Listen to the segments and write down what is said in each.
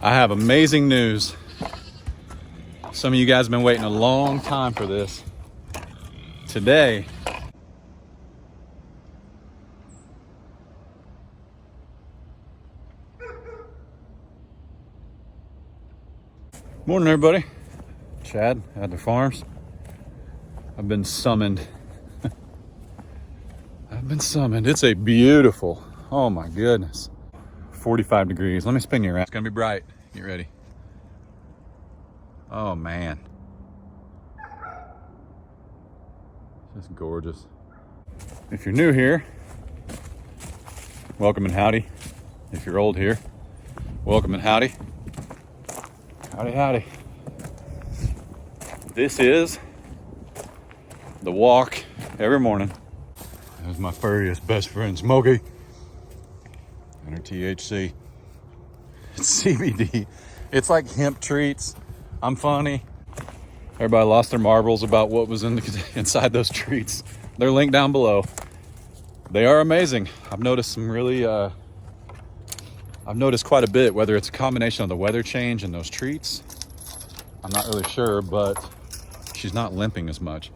I have amazing news. Some of you guys have been waiting a long time for this. Today, morning everybody. Chad, Adler Farms. I've been summoned. It's a beautiful, oh my goodness, 45 degrees. Let me spin you around. It's gonna be bright. Get ready. Oh man. Just gorgeous. If you're new here, welcome and howdy. If you're old here, welcome and howdy. Howdy, howdy. This is the walk every morning. There's my furriest best friend, Smokey. And her THC. It's CBD. It's like hemp treats. I'm funny. Everybody lost their marbles about what was inside those treats. They're linked down below. They are amazing. I've noticed quite a bit, whether it's a combination of the weather change and those treats. I'm not really sure, but she's not limping as much.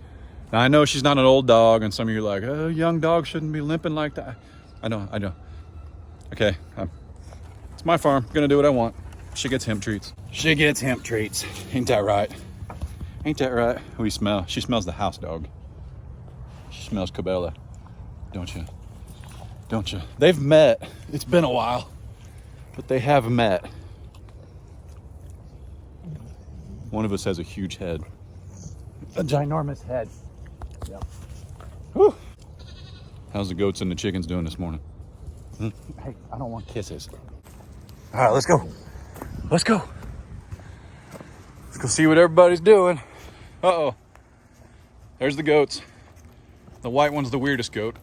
Now I know she's not an old dog, and some of you are like, oh, young dogs shouldn't be limping like that. I know. Okay, it's my farm. I'm gonna do what I want. She gets hemp treats. Ain't that right? Ain't that right? We smell. She smells the house dog. She smells Cabela. Don't you? Don't you? They've met. It's been a while, but they have met. One of us has a huge head. A ginormous head. Yep. Whew. How's the goats and the chickens doing this morning? Hey, I don't want kisses. All right, let's go. Let's go. Let's go see what everybody's doing. Uh-oh. There's the goats. The white one's the weirdest goat.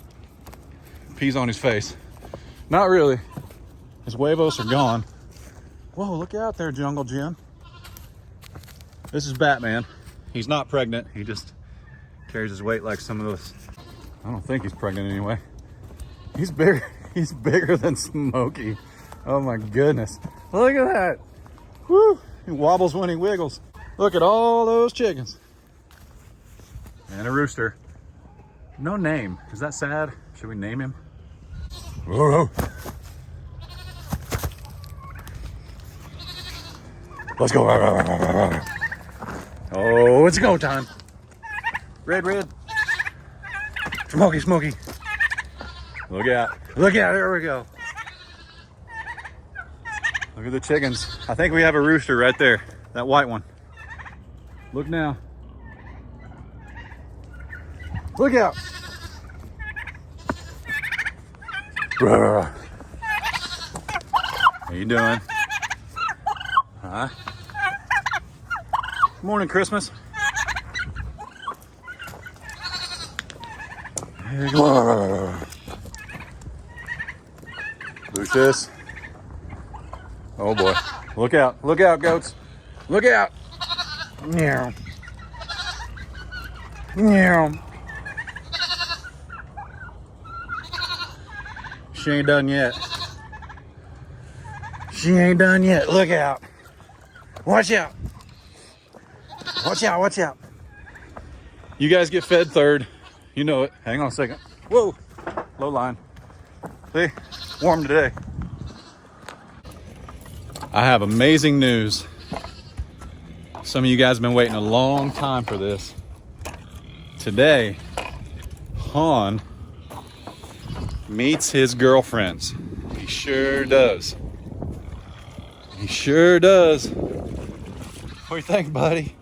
Pees on his face. Not really. His huevos are gone. Whoa, look out there, Jungle Jim. This is Batman. He's not pregnant. He just carries his weight like some of those. I don't think he's pregnant anyway. He's bigger. He's bigger than Smokey. Oh my goodness. Look at that. Woo. He wobbles when he wiggles. Look at all those chickens. And a rooster. No name. Is that sad? Should we name him? Whoa. Let's go. Oh, it's go time. Red. Smokey. Look out. Here we go. Look at the chickens. I think we have a rooster right there. That white one. Look now. Look out. How you doing? Huh? Morning, Christmas. Lucius. Oh boy. Look out, goats. Look out. Meow. She ain't done yet. Look out. Watch out. You guys get fed third. You know it. Hang on a second. Whoa. Low line. See? Warm today. I have amazing news. Some of you guys have been waiting a long time for this. Today, Han meets his girlfriends. He sure does. What do you think, buddy?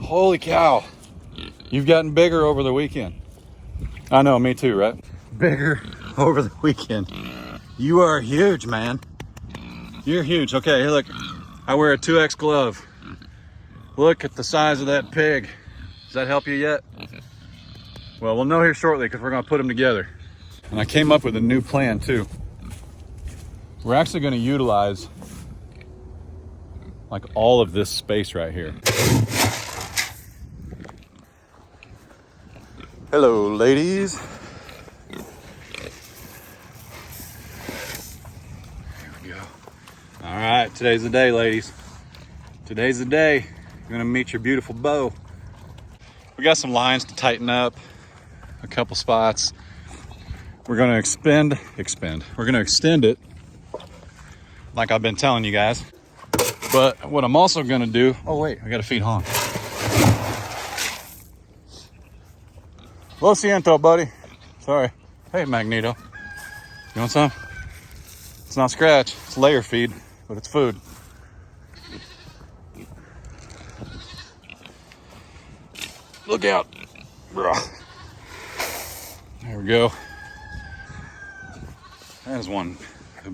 Holy cow. You've gotten bigger over the weekend. I know, me too, right? Bigger over the weekend. You are huge, man. You're huge. Okay, here, look. I wear a 2X glove. Look at the size of that pig. Does that help you yet? Well, we'll know here shortly because we're going to put them together. And I came up with a new plan, too. We're actually going to utilize like all of this space right here. Hello, ladies. Here we go. All right, today's the day, ladies. Today's the day. You're gonna meet your beautiful beau. We got some lines to tighten up, a couple spots. We're gonna We're gonna extend it, like I've been telling you guys. But what I'm also gonna do, oh wait, I gotta feed Han. Lo siento, buddy. Sorry. Hey, Magneto. You want some? It's not scratch, it's layer feed, but it's food. Look out. There we go. That is one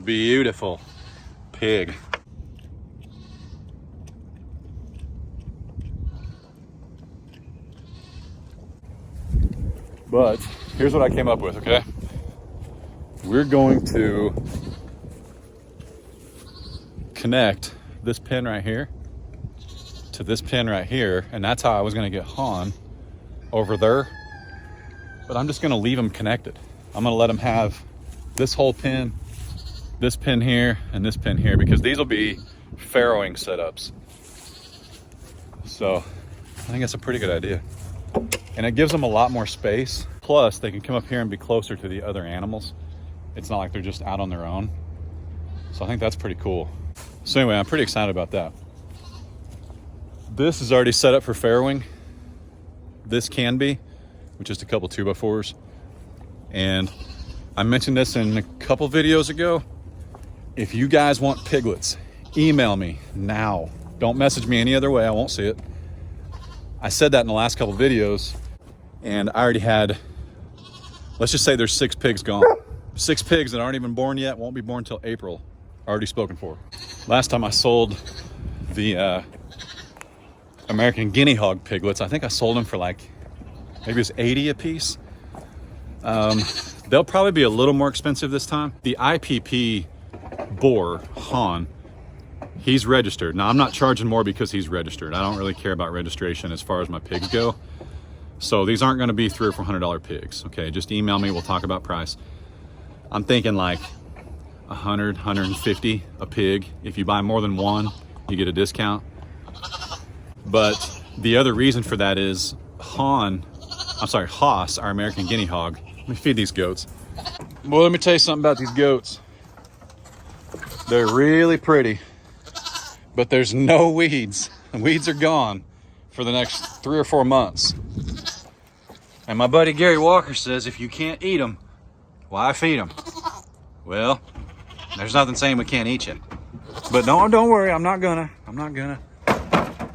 beautiful pig. But here's what I came up with, okay? We're going to connect this pin right here to this pin right here, and that's how I was gonna get Han over there. But I'm just gonna leave them connected. I'm gonna let them have this whole pin, this pin here, and this pin here, because these will be farrowing setups. So I think that's a pretty good idea. And it gives them a lot more space. Plus, they can come up here and be closer to the other animals. It's not like they're just out on their own. So I think that's pretty cool. So anyway, I'm pretty excited about that. This is already set up for farrowing. This can be, with just a couple 2x4s. And I mentioned this in a couple videos ago. If you guys want piglets, email me now. Don't message me any other way, I won't see it. I said that in the last couple videos, and I already had, let's just say there's 6 pigs gone. 6 pigs that aren't even born yet, won't be born till April, already spoken for. Last time I sold the American guinea hog piglets, I think I sold them for like, maybe it was 80 a piece. They'll probably be a little more expensive this time. The IPP boar, Han, he's registered. Now I'm not charging more because he's registered. I don't really care about registration as far as my pigs go. So these aren't gonna be $300 or $400 pigs, okay? Just email me, we'll talk about price. I'm thinking like 100, 150 a pig. If you buy more than one, you get a discount. But the other reason for that is Haas, our American guinea hog. Let me feed these goats. Well, let me tell you something about these goats. They're really pretty, but there's no weeds. The weeds are gone for the next 3 or 4 months. And my buddy Gary Walker says, if you can't eat them, why feed them? Well, there's nothing saying we can't eat you. But don't worry, I'm not gonna.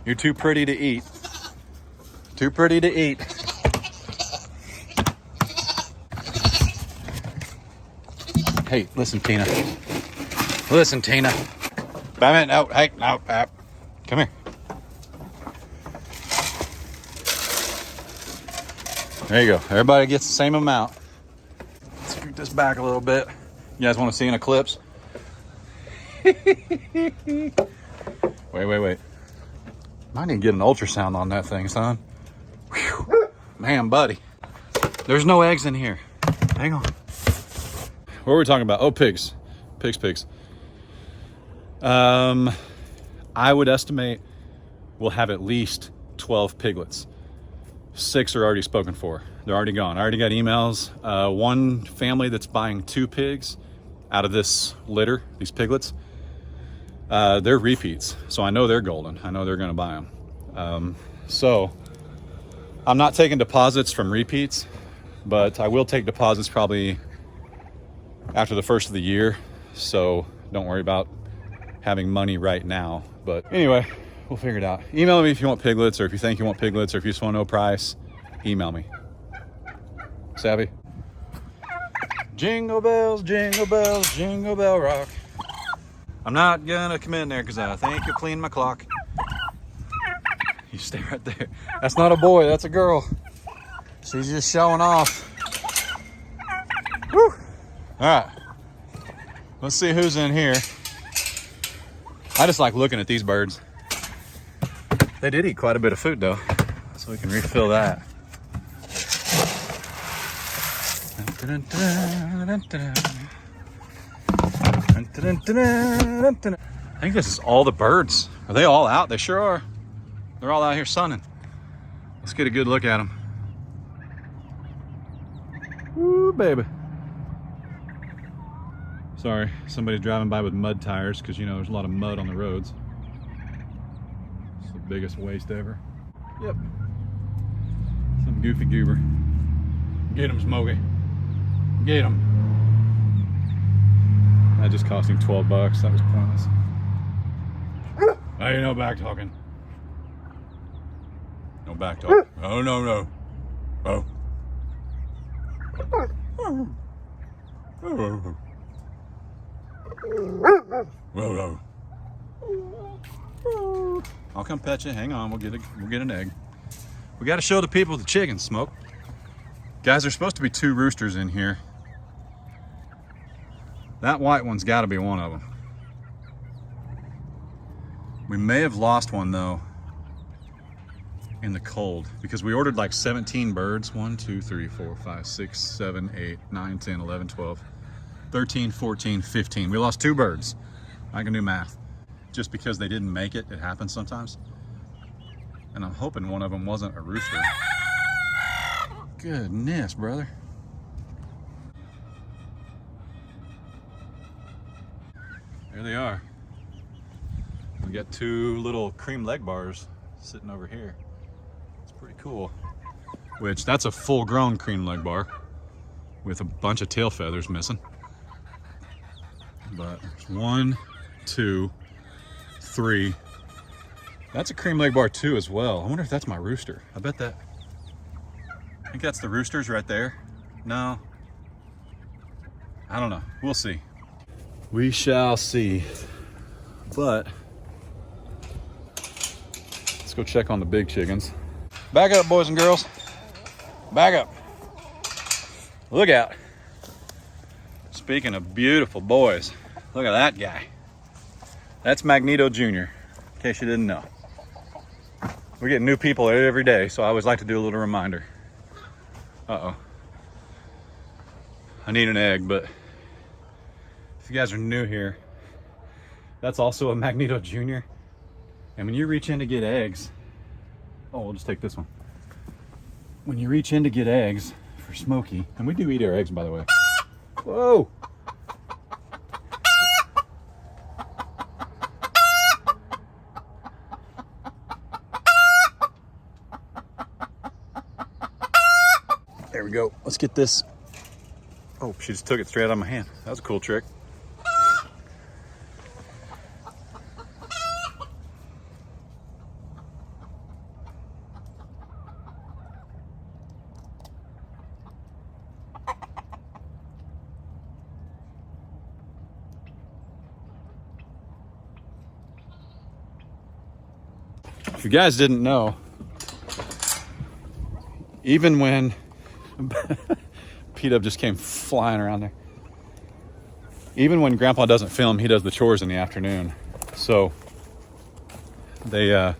You're too pretty to eat. Too pretty to eat. Hey, listen, Tina. Listen, Tina. Batman, no, hey, no, come here. There you go. Everybody gets the same amount. Let's scoot this back a little bit. You guys want to see an eclipse? Wait. Might need to get an ultrasound on that thing, son. Whew. Man, buddy. There's no eggs in here. Hang on. What were we talking about? Oh, pigs. Pigs. I would estimate we'll have at least 12 piglets. 6 are already spoken for. They're already gone. I already got emails. One family that's buying 2 pigs out of this litter, these piglets. They're repeats, so I know they're golden. I know they're gonna buy them. So I'm not taking deposits from repeats, but I will take deposits probably after the first of the year. So don't worry about having money right now. But anyway, we'll figure it out. Email me if you want piglets, or if you think you want piglets, or if you just want to know price, email me. Savvy? Jingle bells, jingle bell rock. I'm not gonna come in there because I think you're cleaning my clock. You stay right there. That's not a boy, that's a girl. She's just showing off. Woo! All right, let's see who's in here. I just like looking at these birds. They did eat quite a bit of food though, so we can refill that. think this is all the birds. Are they all out? They sure are. They're all out here sunning. Let's get a good look at them. Ooh, baby. Sorry, somebody's driving by with mud tires because, you know, there's a lot of mud on the roads. It's the biggest waste ever. Yep. Some goofy goober. Get him, Smokey. Get him. That just cost him 12 bucks. That was pointless. Ain't no back talking. No back talk. Oh, no, no. Oh. I'll come pet you. Hang on, we'll get an egg. We got to show the people the chickens, Smoke. Guys, there's supposed to be 2 roosters in here. That white one's got to be one of them. We may have lost one though in the cold because we ordered like 17 birds. 1, 2, 3, 4, 5, 6, 7, 8, 9, 10, 11, 12, 13, 14, 15. We lost 2 birds. I can do math. Just because they didn't make it, it happens sometimes. And I'm hoping one of them wasn't a rooster. Goodness, brother. There they are. We got 2 little cream leg bars sitting over here. It's pretty cool. Which, that's a full-grown cream leg bar with a bunch of tail feathers missing. But there's 1, 2, 3. That's a cream leg bar too as well. I wonder if that's my rooster. I bet that. I think that's the roosters right there. No. I don't know. We'll see. We shall see. But let's go check on the big chickens. Back up, boys and girls. Back up. Look out. Speaking of beautiful boys, look at that guy. That's Magneto Jr., in case you didn't know. We get new people every day, so I always like to do a little reminder. Uh-oh. I need an egg, but if you guys are new here, that's also a Magneto Jr. And when you reach in to get eggs, oh, we'll just take this one. When you reach in to get eggs for Smokey, and we do eat our eggs, by the way. Whoa! There we go. Let's get this. Oh, she just took it straight out of my hand. That was a cool trick. If you guys didn't know, even when P-Dub just came flying around there. Even when Grandpa doesn't film, he does the chores in the afternoon. So the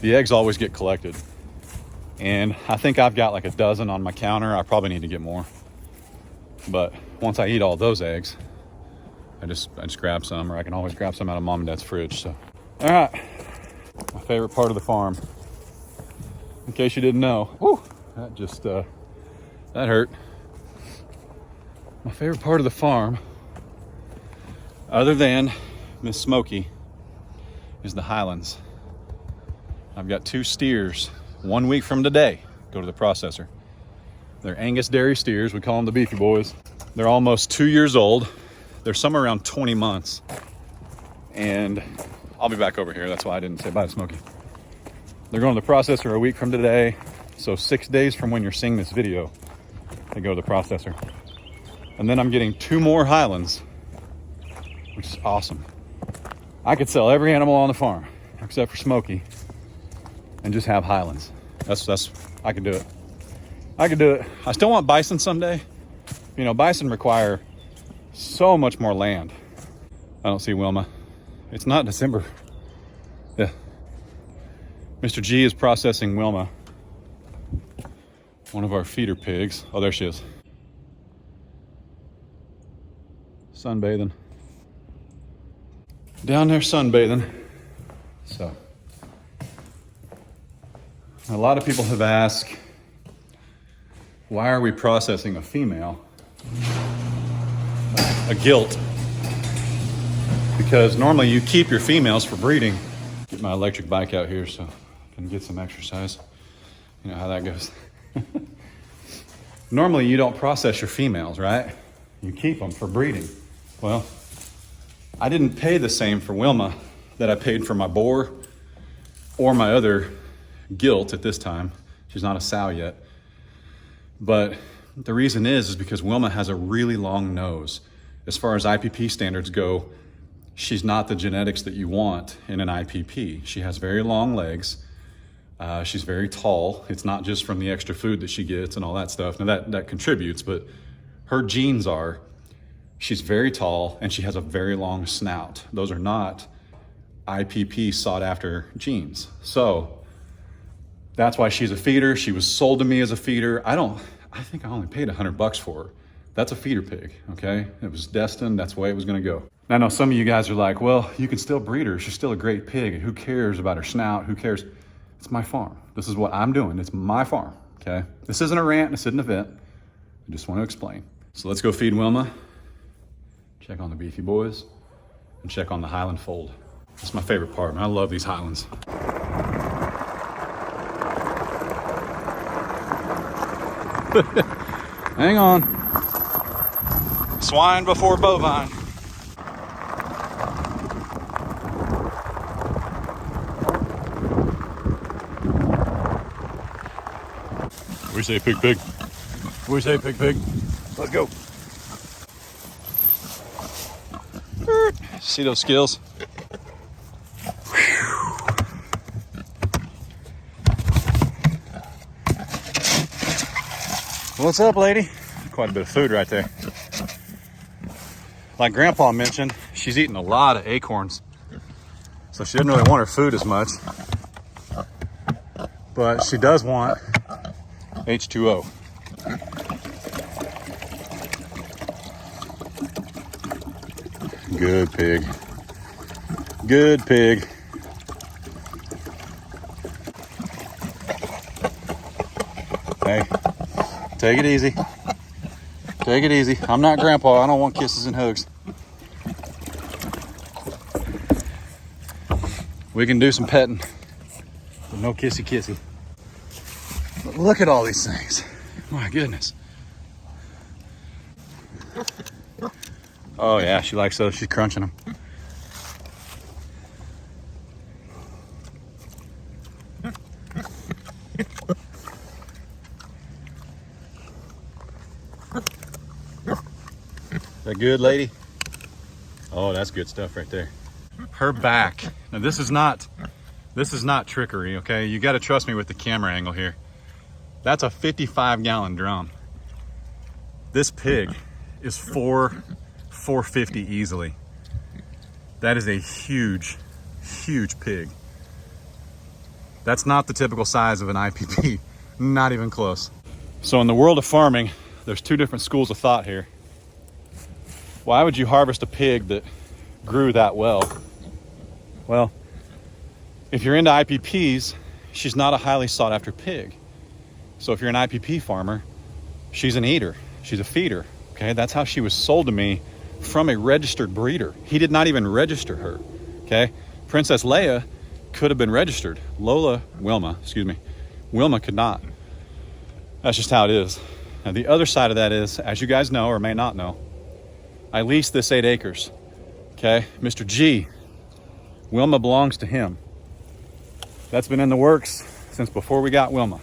eggs always get collected. And I think I've got like a dozen on my counter. I probably need to get more. But once I eat all those eggs, I just grab some, or I can always grab some out of Mom and Dad's fridge. So, all right, my favorite part of the farm. In case you didn't know, whew, that just that hurt. My favorite part of the farm, other than Miss Smokey, is the Highlands. I've got 2 steers. 1 week from today, go to the processor. They're Angus dairy steers. We call them the beefy boys. They're almost 2 years old. They're somewhere around 20 months. And I'll be back over here. That's why I didn't say bye to Smokey. They're going to the processor a week from today. So 6 days from when you're seeing this video, they go to the processor. And then I'm getting 2 more Highlands, which is awesome. I could sell every animal on the farm except for Smokey and just have Highlands. That's I could do it. I could do it. I still want bison someday. You know, bison require so much more land. I don't see Wilma. It's not December. Yeah. Mr. G is processing Wilma, one of our feeder pigs. Oh, there she is. down there sunbathing. So, a lot of people have asked, why are we processing a female? A gilt. Because normally you keep your females for breeding. Get my electric bike out here so I can get some exercise. You know how that goes. Normally you don't process your females, right? You keep them for breeding. Well, I didn't pay the same for Wilma that I paid for my boar or my other gilt at this time. She's not a sow yet. But the reason is because Wilma has a really long nose. As far as IPP standards go, she's not the genetics that you want in an IPP. She has very long legs. She's very tall. It's not just from the extra food that she gets and all that stuff. Now that contributes, but her genes are, she's very tall and she has a very long snout. Those are not IPP sought after genes. So that's why she's a feeder. She was sold to me as a feeder. I think I only paid $100 for her. That's a feeder pig, okay? It was destined, that's the way it was gonna go. I know some of you guys are like, well, you can still breed her. She's still a great pig. Who cares about her snout? Who cares? It's my farm. This is what I'm doing. It's my farm, okay? This isn't a rant, this isn't an event. I just want to explain. So let's go feed Wilma, check on the beefy boys, and check on the Highland fold. That's my favorite part, man. I love these Highlands. Hang on. Swine before bovine. We say pig, pig. We say pig, pig. Let's go. See those skills? What's up, lady? Quite a bit of food right there. Like Grandpa mentioned, she's eating a lot of acorns. So she doesn't really want her food as much. But she does want H2O. Good pig. Good pig. Hey, take it easy. Take it easy. I'm not Grandpa. I don't want kisses and hugs. We can do some petting, but no kissy kissy. But look at all these things. My goodness. Oh yeah, she likes those. She's crunching them. Is that good, lady? Oh, that's good stuff right there. Her back. Now this is not trickery, okay? You got to trust me with the camera angle here. That's a 55-gallon drum. This pig is 450 easily. That is a huge, huge pig. That's not the typical size of an IPP, not even close. So in the world of farming, there's two different schools of thought here. Why would you harvest a pig that grew that well? Well, if you're into IPPs, she's not a highly sought after pig. So if you're an IPP farmer, she's an eater, she's a feeder, okay? That's how she was sold to me from a registered breeder. He did not even register her, okay? Princess Leia could have been registered. Wilma could not. That's just how it is. Now the other side of that is, as you guys know or may not know, I leased this 8 acres, okay? Mr. G, Wilma belongs to him. That's been in the works since before we got Wilma,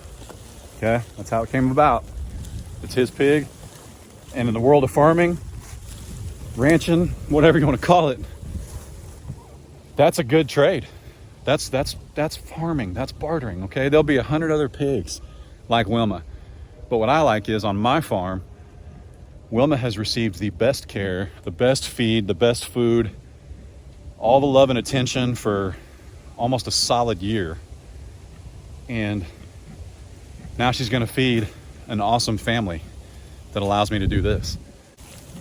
okay? That's how it came about. It's his pig. And in the world of farming, ranching, whatever you want to call it, that's a good trade. That's farming, that's bartering, okay? There'll be 100 other pigs like Wilma. But what I like is on my farm, Wilma has received the best care, the best feed, the best food, all the love and attention for almost a solid year. And now she's gonna feed an awesome family that allows me to do this.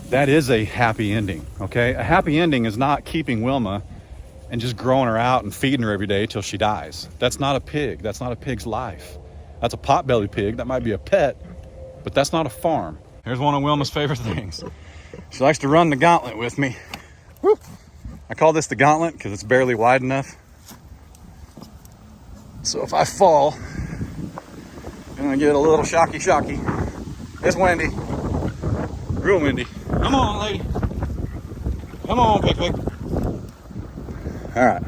That is a happy ending, okay? A happy ending is not keeping Wilma and just growing her out and feeding her every day till she dies. That's not a pig. That's not a pig's life. That's a potbelly pig. That might be a pet, but that's not a farm. Here's one of Wilma's favorite things. She likes to run the gauntlet with me. Woo. I call this the gauntlet because it's barely wide enough. So if I fall, I'm gonna get a little shocky. It's windy. Real windy. Come on, lady. Come on, pig. All right.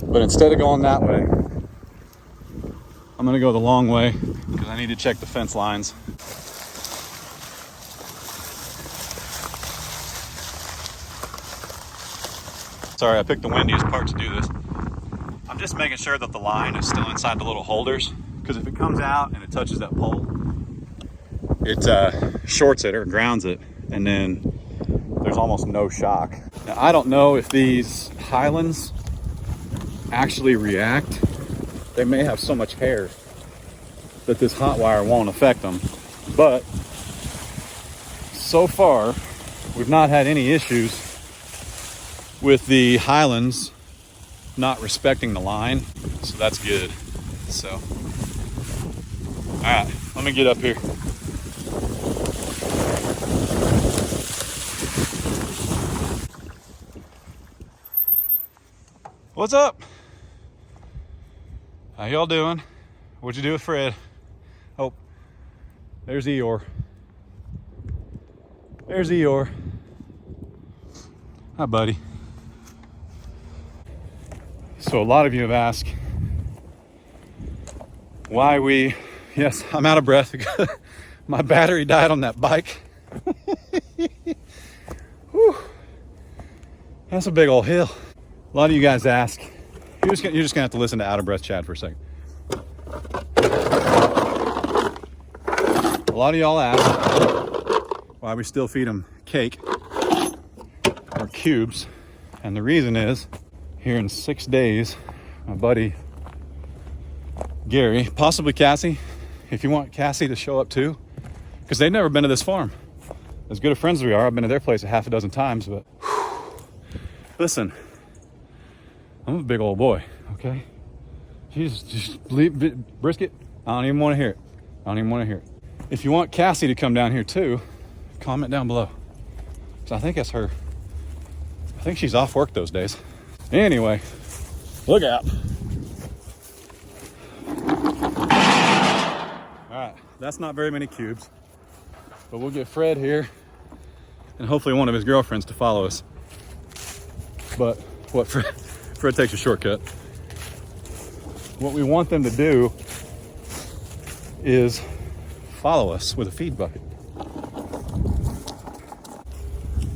But instead of going that way, I'm gonna go the long way because I need to check the fence lines. Sorry, I picked the windiest part to do this. I'm just making sure that the line is still inside the little holders, because if it comes out and it touches that pole, it shorts it or grounds it, and then there's almost no shock. Now, I don't know if these Highlands actually react. They may have so much hair that this hot wire won't affect them, but so far we've not had any issues with the Highlands not respecting the line, so that's good. So, all right, let me get up here. What's up? How y'all doing? What'd you do with Fred? Oh, there's Eeyore. There's Eeyore. Hi, buddy. So a lot of you have asked why yes, I'm out of breath. My battery died on that bike. Whew. That's a big old hill. A lot of you guys ask, you're just gonna have to listen to Out of Breath Chad for a second. A lot of y'all ask why we still feed them cake or cubes. And the reason is, here in 6 days, my buddy Gary, possibly Cassie, if you want Cassie to show up too, because they've never been to this farm. As good of friends as we are, I've been to their place a half a dozen times, but listen, I'm a big old boy, okay? Just leave brisket. I don't even want to hear it. I don't even want to hear it. If you want Cassie to come down here too, comment down below. So I think that's her. I think she's off work those days. Anyway, look out. All right, that's not very many cubes, but we'll get Fred here and hopefully one of his girlfriends to follow us. But what Fred takes a shortcut. What we want them to do is follow us with a feed bucket.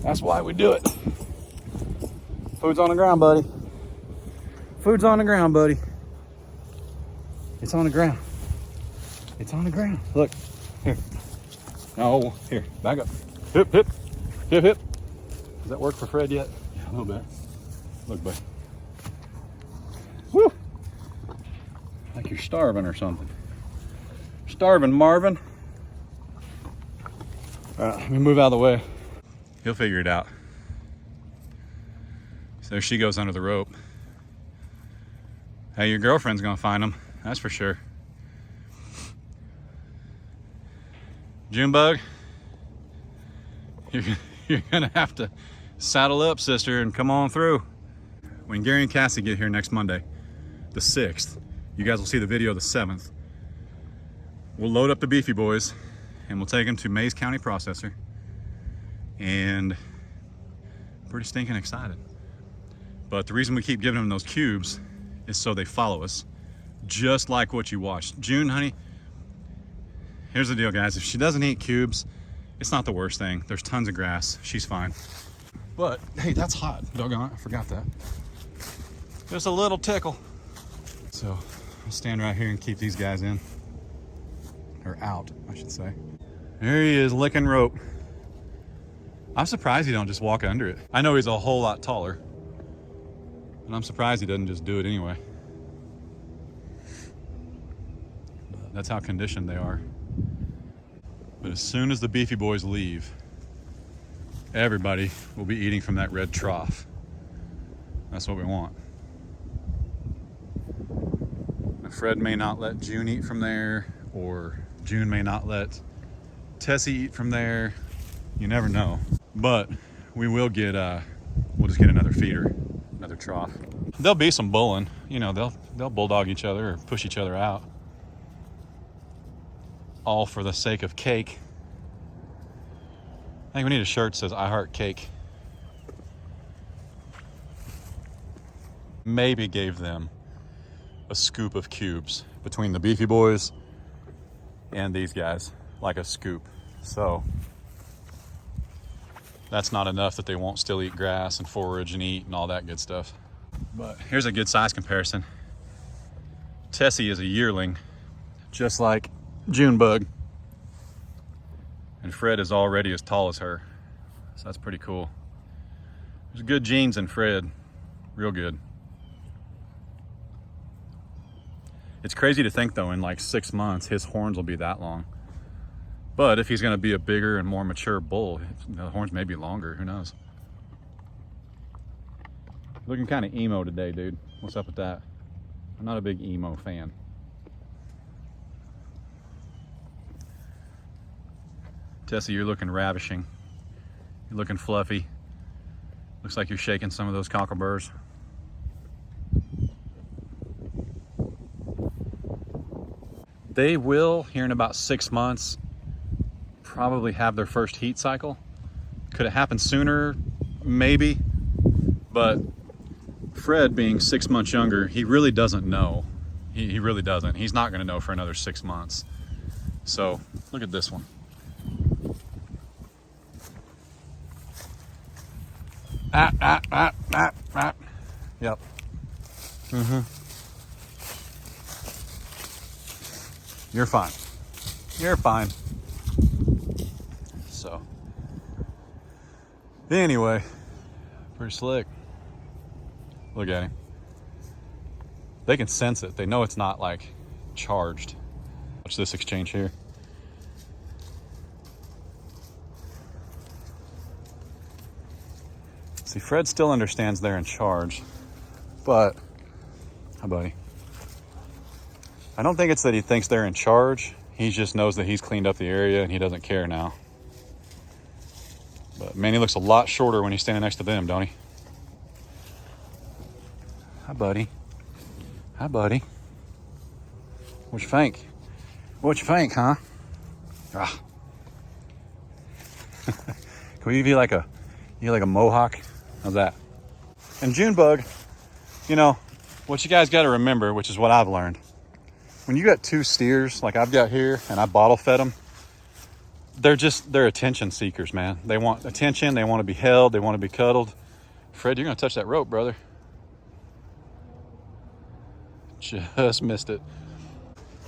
That's why we do it. Food's on the ground, buddy. Food's on the ground, buddy. It's on the ground. It's on the ground. Look, here. Oh, here, back up. Hip, hip, hip, hip. Does that work for Fred yet? Yeah, a little bit. Look, buddy. Woo! Like you're starving or something. Starving, Marvin. All right, let me move out of the way. He'll figure it out. So there she goes under the rope. Hey, your girlfriend's gonna find him, that's for sure. Junebug, you're gonna have to saddle up, sister, and come on through. When Gary and Cassie get here next Monday, the 6th, you guys will see the video the 7th. We'll load up the beefy boys and we'll take them to Mays County Processor, and I'm pretty stinking excited. But the reason we keep giving them those cubes is so they follow us, just like what you watched. June, honey, here's the deal, guys. If she doesn't eat cubes, it's not the worst thing. There's tons of grass. She's fine. But, hey, that's hot. Doggone it, I forgot that. Just a little tickle. So, I'll stand right here and keep these guys in. Or out, I should say. There he is, licking rope. I'm surprised he don't just walk under it. I know he's a whole lot taller, and I'm surprised he doesn't just do it anyway. But that's how conditioned they are. But as soon as the beefy boys leave, everybody will be eating from that red trough. That's what we want. Fred may not let June eat from there, or June may not let Tessie eat from there. You never know. But we will get, we'll just get another feeder, another trough. There'll be some bulling. You know, they'll bulldog each other or push each other out. All for the sake of cake. I think we need a shirt that says I heart cake. Maybe gave them a scoop of cubes between the beefy boys and these guys, like a scoop. So that's not enough that they won't still eat grass and forage and eat and all that good stuff. But here's a good size comparison. Tessie is a yearling, just like Junebug, and Fred is already as tall as her. So that's pretty cool. There's good genes in Fred, real good. It's crazy to think though, in like 6 months, his horns will be that long. But if he's gonna be a bigger and more mature bull, the horns may be longer, who knows? Looking kind of emo today, dude. What's up with that? I'm not a big emo fan. Tessie, you're looking ravishing. You're looking fluffy. Looks like you're shaking some of those cockleburs. They will, here in about 6 months, probably have their first heat cycle. Could it happen sooner? Maybe. But Fred, being 6 months younger, he really doesn't know. He really doesn't. He's not going to know for another 6 months. So look at this one. Yep. You're fine. You're fine. So, anyway, pretty slick. Look at him. They can sense it. They know it's not like charged. Watch this exchange here. See, Fred still understands they're in charge, but, hi buddy. I don't think it's that he thinks they're in charge. He just knows that he's cleaned up the area and he doesn't care now. But man, he looks a lot shorter when he's standing next to them, don't he? Hi, buddy. Hi, buddy. What you think? What you think, huh? Ah. Can we give you like a mohawk? How's that? And Junebug, you know, what you guys got to remember, which is what I've learned. When you got 2 steers like I've got here and I bottle fed them, they're attention seekers, man. They want attention. They want to be held. They want to be cuddled. Fred, you're going to touch that rope, brother. Just missed it.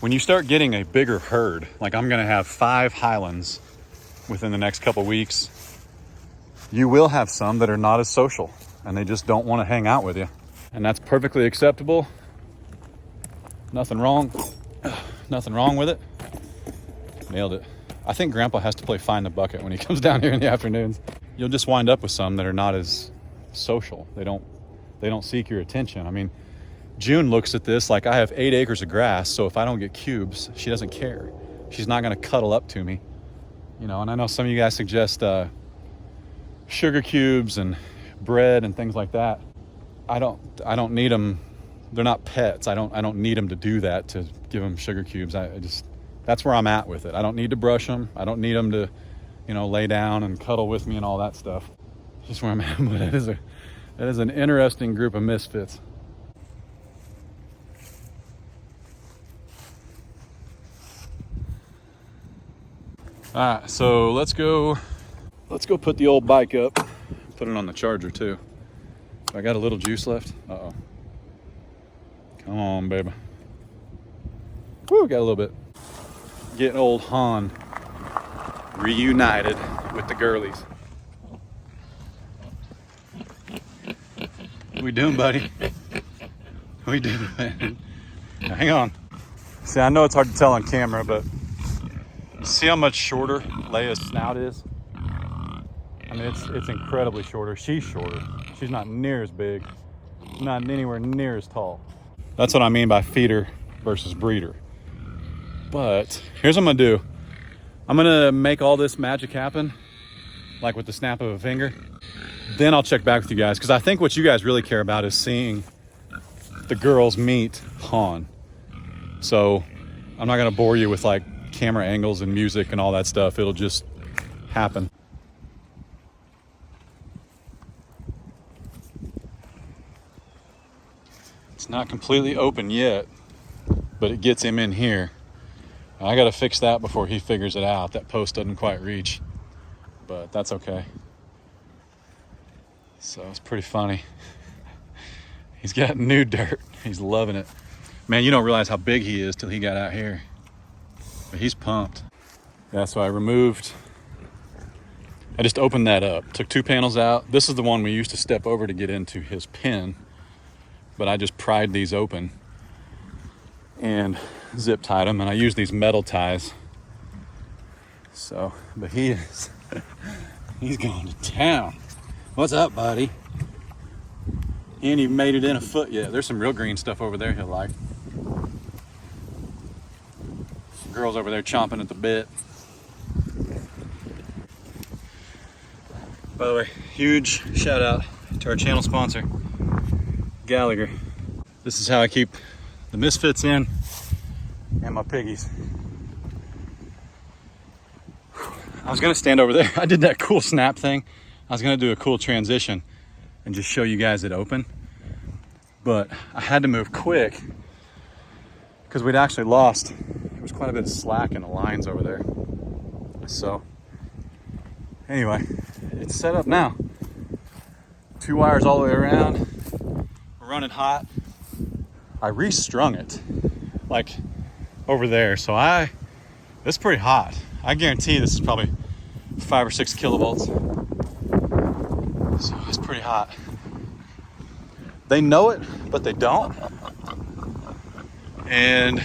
When you start getting a bigger herd, like I'm going to have 5 Highlands within the next couple weeks, you will have some that are not as social and they just don't want to hang out with you. And that's perfectly acceptable. Nothing wrong with it. Nailed it. I think Grandpa has to play find the bucket when he comes down here in the afternoons. You'll just wind up with some that are not as social. They don't seek your attention. I mean, June looks at this like I have 8 acres of grass, so if I don't get cubes, she doesn't care. She's not gonna cuddle up to me. You know, and I know some of you guys suggest sugar cubes and bread and things like that. I don't need them. They're not pets. I don't need them to do that, to give them sugar cubes. That's where I'm at with it. I don't need to brush them. I don't need them to, you know, lay down and cuddle with me and all that stuff. Just where I'm at. But that is an interesting group of misfits. All right, so let's go put the old bike up. Put it on the charger too. I got a little juice left. Uh-oh. Come on, baby. Woo, got a little bit. Getting old Han reunited with the girlies. What we doing, buddy? What we doing, man? Now, hang on. See, I know it's hard to tell on camera, but see how much shorter Leia's snout is? I mean, it's incredibly shorter. She's shorter. She's not near as big. not anywhere near as tall. That's what I mean by feeder versus breeder. But here's what I'm gonna do. I'm gonna make all this magic happen, like with the snap of a finger. Then I'll check back with you guys, because I think what you guys really care about is seeing the girls meet Han. So I'm not gonna bore you with like camera angles and music and all that stuff. It'll just happen. It's not completely open yet, but it gets him in here. I gotta fix that before he figures it out. That post doesn't quite reach, but that's okay. So it's pretty funny. He's got new dirt. He's loving it. Man, you don't realize how big he is till he got out here. But he's pumped. Yeah, so I just opened that up. Took 2 panels out. This is the one we used to step over to get into his pen. But I just pried these open and zip tied them. And I use these metal ties. So, but he's going to town. What's up, buddy? He ain't even made it in a foot yet. There's some real green stuff over there he'll like. Some girls over there chomping at the bit. By the way, huge shout out to our channel sponsor, Gallagher. This is how I keep the misfits in and my piggies. I was gonna stand over there. I did that cool snap thing. I was gonna do a cool transition and just show you guys it open. But I had to move quick because we'd actually lost. There was quite a bit of slack in the lines over there. So anyway, it's set up now. 2 wires all the way around. We're running hot. I restrung it like over there. So it's pretty hot. I guarantee this is probably 5 or 6 kilovolts. So it's pretty hot. They know it, but they don't. And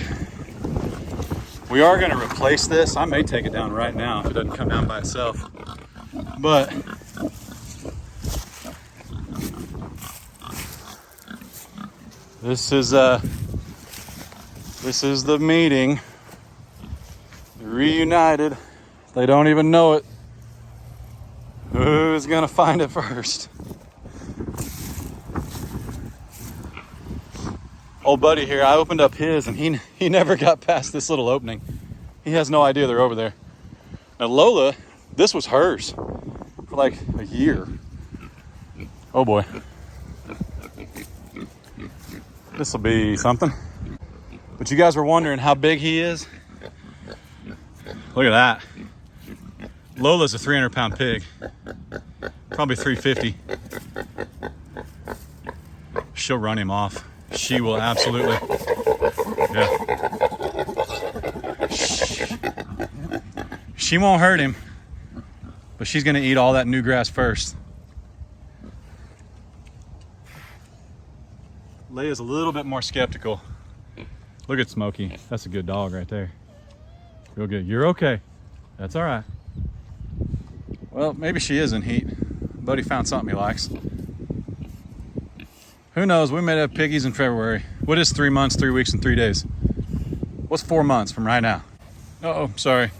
we are gonna replace this. I may take it down right now if it doesn't come down by itself. But this is the meeting. Reunited. They don't even know it. Who's gonna find it first? Old buddy here, I opened up his and he never got past this little opening. He has no idea they're over there. Now Lola, this was hers for like a year. Oh boy. This'll be something. But you guys were wondering how big he is. Look at that. Lola's a 300-pound pig. Probably 350. She'll run him off. She will absolutely. Yeah. She won't hurt him, but she's gonna eat all that new grass first. Leia's a little bit more skeptical. Look at Smokey. That's a good dog right there. Real good. You're okay. That's all right. Well, maybe she is in heat. Buddy found something he likes. Who knows? We may have piggies in February. What is 3 months, 3 weeks, and 3 days? What's 4 months from right now? Uh-oh, sorry.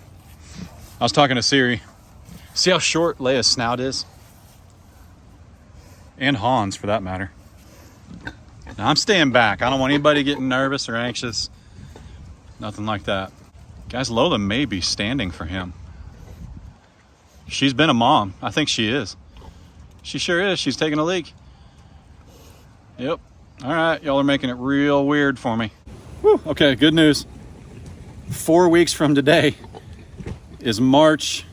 I was talking to Siri. See how short Leia's snout is? And Han's, for that matter. Now, I'm staying back. I don't want anybody getting nervous or anxious. Nothing like that. Guys, Lola may be standing for him. She's been a mom. I think she is. She sure is. She's taking a leak. Yep. All right. Y'all are making it real weird for me. Whew. Okay, good news. 4 weeks from today is March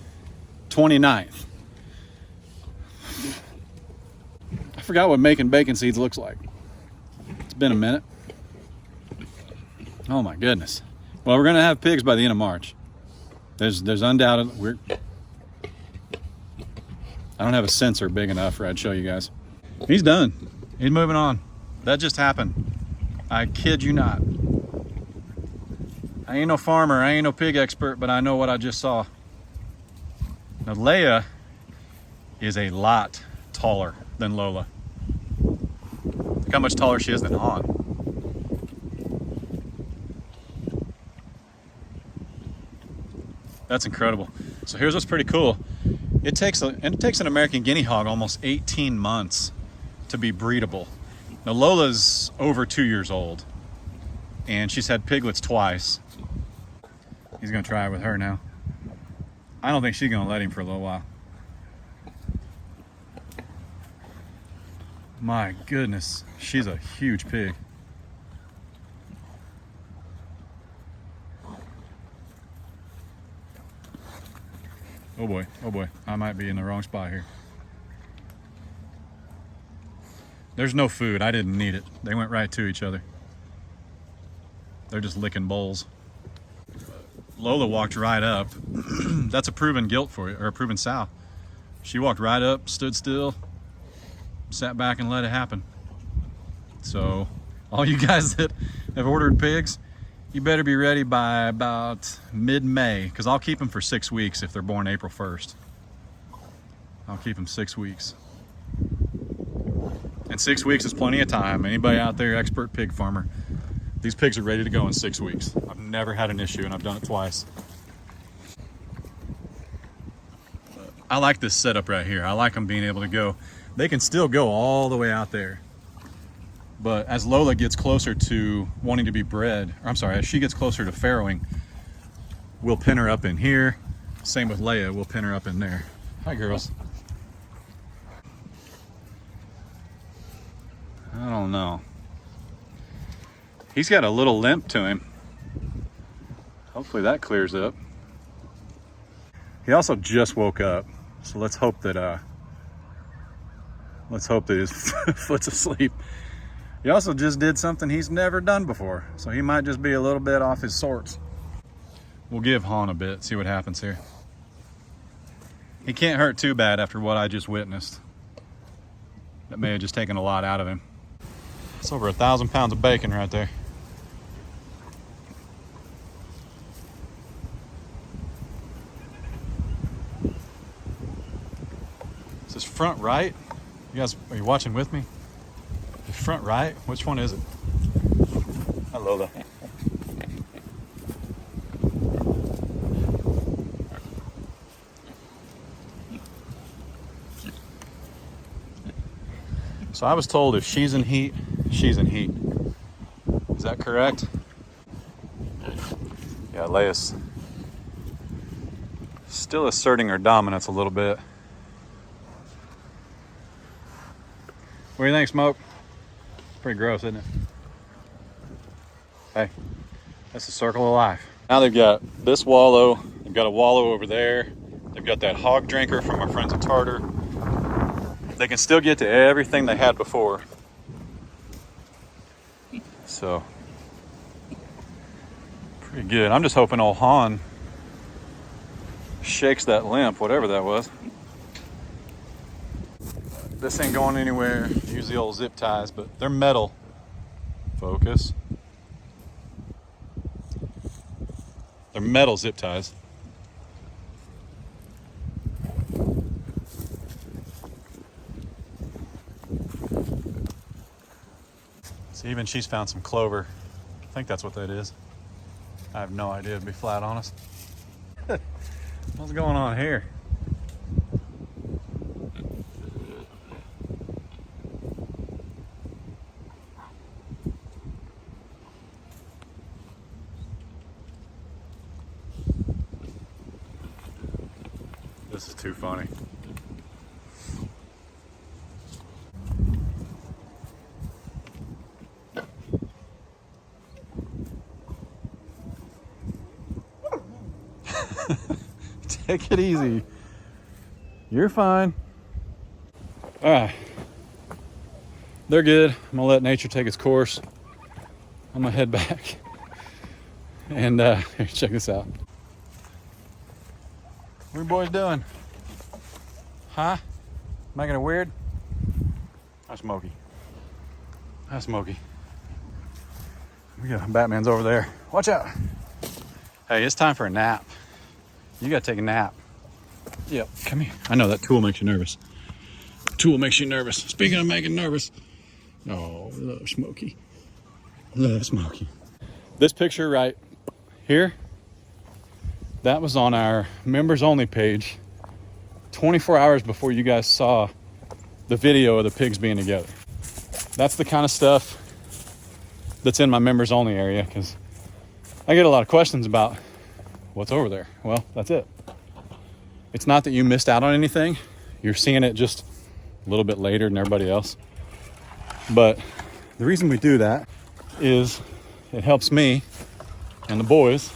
29th. I forgot what making bacon seeds looks like. It's been a minute. Oh my goodness. Well, we're gonna have pigs by the end of March. There's undoubted. I don't have a sensor big enough where I'd show you guys. He's done. He's moving on. That just happened. I kid you not. I ain't no farmer, I ain't no pig expert, but I know what I just saw. Now Leia is a lot taller than Lola. Look how much taller she is than Han. That's incredible. So here's what's pretty cool. It takes an American guinea hog almost 18 months to be breedable. Now Lola's over 2 years old and she's had piglets twice. He's gonna try it with her now. I don't think she's gonna let him for a little while. My goodness, she's a huge pig. Oh boy, I might be in the wrong spot here. There's no food, I didn't need it. They went right to each other. They're just licking bowls. Lola walked right up. That's a proven gilt for you, or a proven sow. She walked right up, stood still, sat back and let it happen. So all you guys that have ordered pigs, you better be ready by about mid-May, because I'll keep them for 6 weeks if they're born April 1st. I'll keep them 6 weeks. And 6 weeks is plenty of time. Anybody out there, expert pig farmer, these pigs are ready to go in 6 weeks. I've never had an issue and I've done it twice. I like this setup right here. I like them being able to go. They can still go all the way out there. But as Lola gets closer to wanting to be bred, or I'm sorry, as she gets closer to farrowing, we'll pin her up in here. Same with Leia, we'll pin her up in there. Hi, girls. I don't know. He's got a little limp to him. Hopefully that clears up. He also just woke up, so let's hope that his foot's asleep. He also just did something he's never done before, so he might just be a little bit off his sorts. We'll give Han a bit, see what happens here. He can't hurt too bad after what I just witnessed. That may have just taken a lot out of him. It's over 1,000 pounds of bacon right there. Is this front right? You guys, are you watching with me? The front right? Which one is it? Hi, Lola. So I was told if she's in heat, she's in heat. Is that correct? Yeah, Leia's still asserting her dominance a little bit. What do you think, Smoke? Pretty gross, isn't it? Hey, that's the circle of life. Now they've got this wallow, they've got a wallow over there, they've got that hog drinker from our friends at Tartar. They can still get to everything they had before. So, pretty good. I'm just hoping old Han shakes that limp, whatever that was. This ain't going anywhere. Use the old zip ties, but they're metal. Focus. They're metal zip ties. So even she's found some clover. I think that's what that is. I have no idea, to be flat honest. What's going on here? This is too funny. Take it easy. You're fine. All right. They're good. I'm gonna let nature take its course. I'm gonna head back. And here, check this out. What are you boys doing? Huh? Making it weird? Hi, Smokey. Hi, Smokey. We got Batman's over there. Watch out. Hey, it's time for a nap. You gotta take a nap. Yep, come here. I know that tool makes you nervous. Tool makes you nervous. Speaking of making nervous, Oh, little Smokey. Little Smokey. This picture right here, that was on our members only page 24 hours before you guys saw the video of the pigs being together. That's the kind of stuff that's in my members only area, because I get a lot of questions about what's over there. Well, that's it. It's not that you missed out on anything. You're seeing it just a little bit later than everybody else. But the reason we do that is it helps me and the boys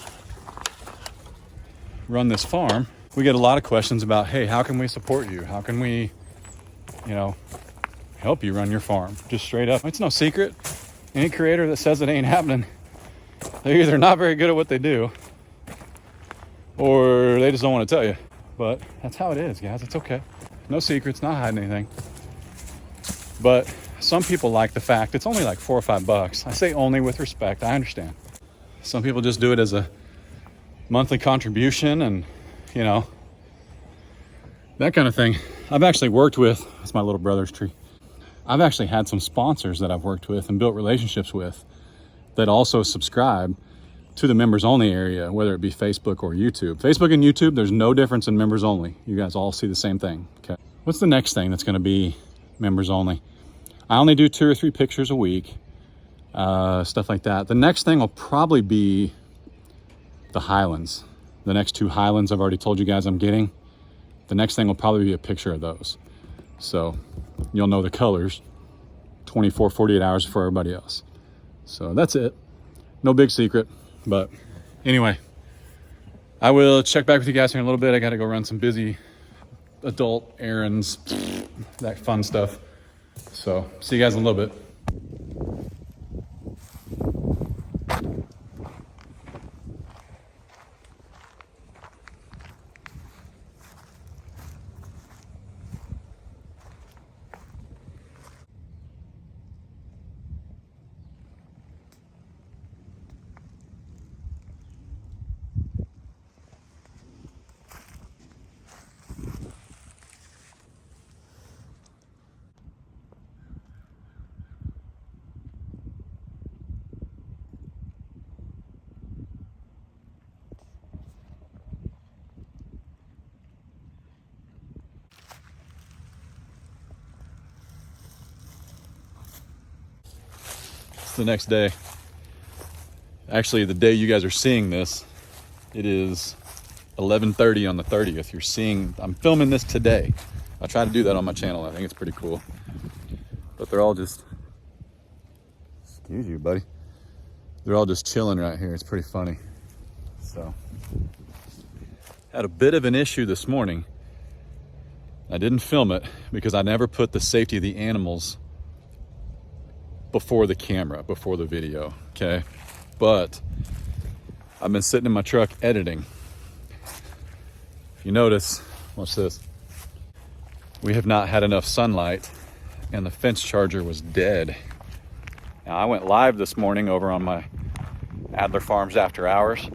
run this farm. We get a lot of questions about, hey, how can we support you? How can we, help you run your farm? Just straight up. It's no secret. Any creator that says it ain't happening, they're either not very good at what they do, or they just don't want to tell you. But that's how it is, guys. It's okay. No secrets, not hiding anything. But some people like the fact it's only like $4 or $5. I say only with respect. I understand. Some people just do it as a monthly contribution and, that kind of thing. I've actually worked with, it's my little brother's tree. I've actually had some sponsors that I've worked with and built relationships with that also subscribe to the members only area, whether it be Facebook or YouTube. Facebook and YouTube, there's no difference in members only. You guys all see the same thing. Okay. What's the next thing that's going to be members only? I only do 2 or 3 pictures a week, stuff like that. The next thing will probably be the Highlands. The next 2 Highlands I've already told you guys I'm getting. The next thing will probably be a picture of those. So you'll know the colors 24, 48 hours before everybody else. So that's it. No big secret. But anyway, I will check back with you guys here in a little bit. I got to go run some busy adult errands, that fun stuff. So see you guys in a little bit. The next day, actually the day you guys are seeing this, it is 11:30 on the 30th. I'm filming this today. I try to do that on my channel. I think it's pretty cool, but they're all just, excuse you buddy, they're all just chilling right here. It's pretty funny. So had a bit of an issue this morning. I didn't film it because I never put the safety of the animals before the camera, before the video, okay? But I've been sitting in my truck editing. If you notice, watch this. We have not had enough sunlight and the fence charger was dead. Now I went live this morning over on my Adler Farms after hours,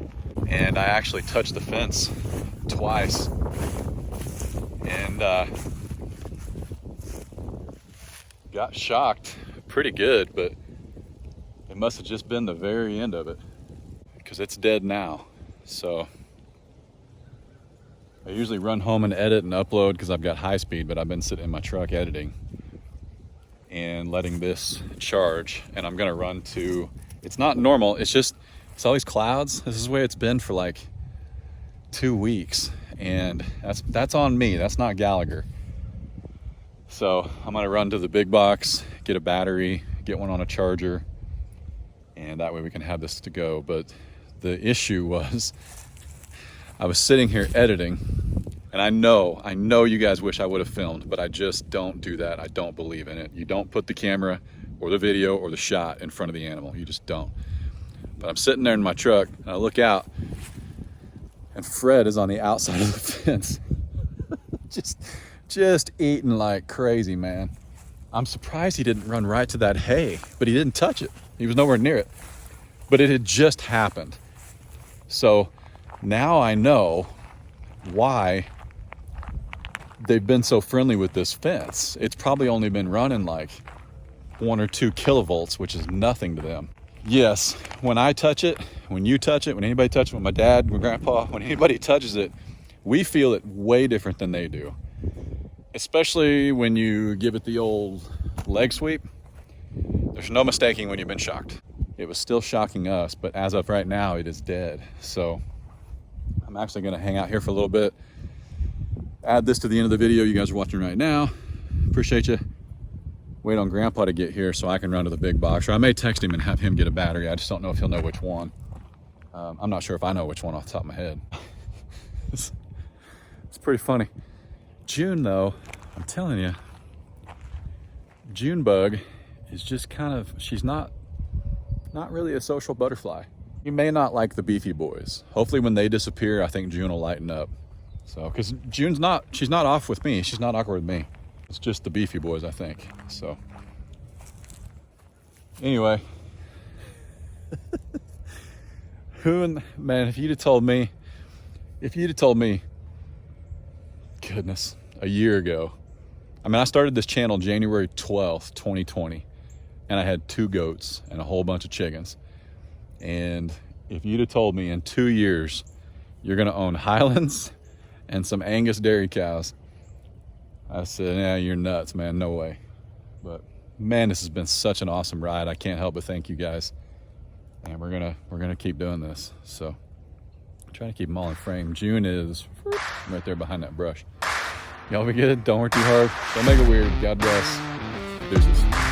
and I actually touched the fence twice. And got shocked pretty good, but it must have just been the very end of it, because it's dead now. So I usually run home and edit and upload because I've got high speed, but I've been sitting in my truck editing and letting this charge, and I'm gonna run to, it's not normal, it's all these clouds. This is the way it's been for like 2 weeks, and that's on me, that's not Gallagher. So I'm gonna run to the big box, get a battery, get one on a charger, and that way we can have this to go. But the issue was, I was sitting here editing, and I know you guys wish I would have filmed, but I just don't do that. I don't believe in it. You don't put the camera or the video or the shot in front of the animal. You just don't. But I'm sitting there in my truck, and I look out, and Fred is on the outside of the fence. just eating like crazy, man. I'm surprised he didn't run right to that hay, but he didn't touch it. He was nowhere near it. But it had just happened. So now I know why they've been so friendly with this fence. It's probably only been running like 1 or 2 kilovolts, which is nothing to them. Yes, when I touch it, when you touch it, when anybody touches it, when my dad, when grandpa, when anybody touches it, we feel it way different than they do. Especially when you give it the old leg sweep. There's no mistaking when you've been shocked. It was still shocking us, but as of right now, it is dead. So I'm actually gonna hang out here for a little bit, add this to the end of the video you guys are watching right now. Appreciate you. Wait on grandpa to get here so I can run to the big box, or I may text him and have him get a battery. I just don't know if he'll know which one. I'm not sure if I know which one off the top of my head. It's pretty funny. June though, I'm telling you, June bug is just kind of, she's not really a social butterfly. You may not like the beefy boys. Hopefully when they disappear, I think June will lighten up. So, because she's not off with me. She's not awkward with me. It's just the beefy boys, I think. So, anyway. Man, if you'd have told me, goodness, a year ago. I mean, I started this channel January 12th, 2020, and I had 2 goats and a whole bunch of chickens. And if you'd have told me in 2 years, you're gonna own Highlands and some Angus dairy cows, I said, yeah, you're nuts, man, no way. But man, this has been such an awesome ride. I can't help but thank you guys. And we're gonna keep doing this. So I'm trying to keep them all in frame. June is right there behind that brush. Y'all be good. Don't work too hard. Don't make it weird. God bless. Deuces.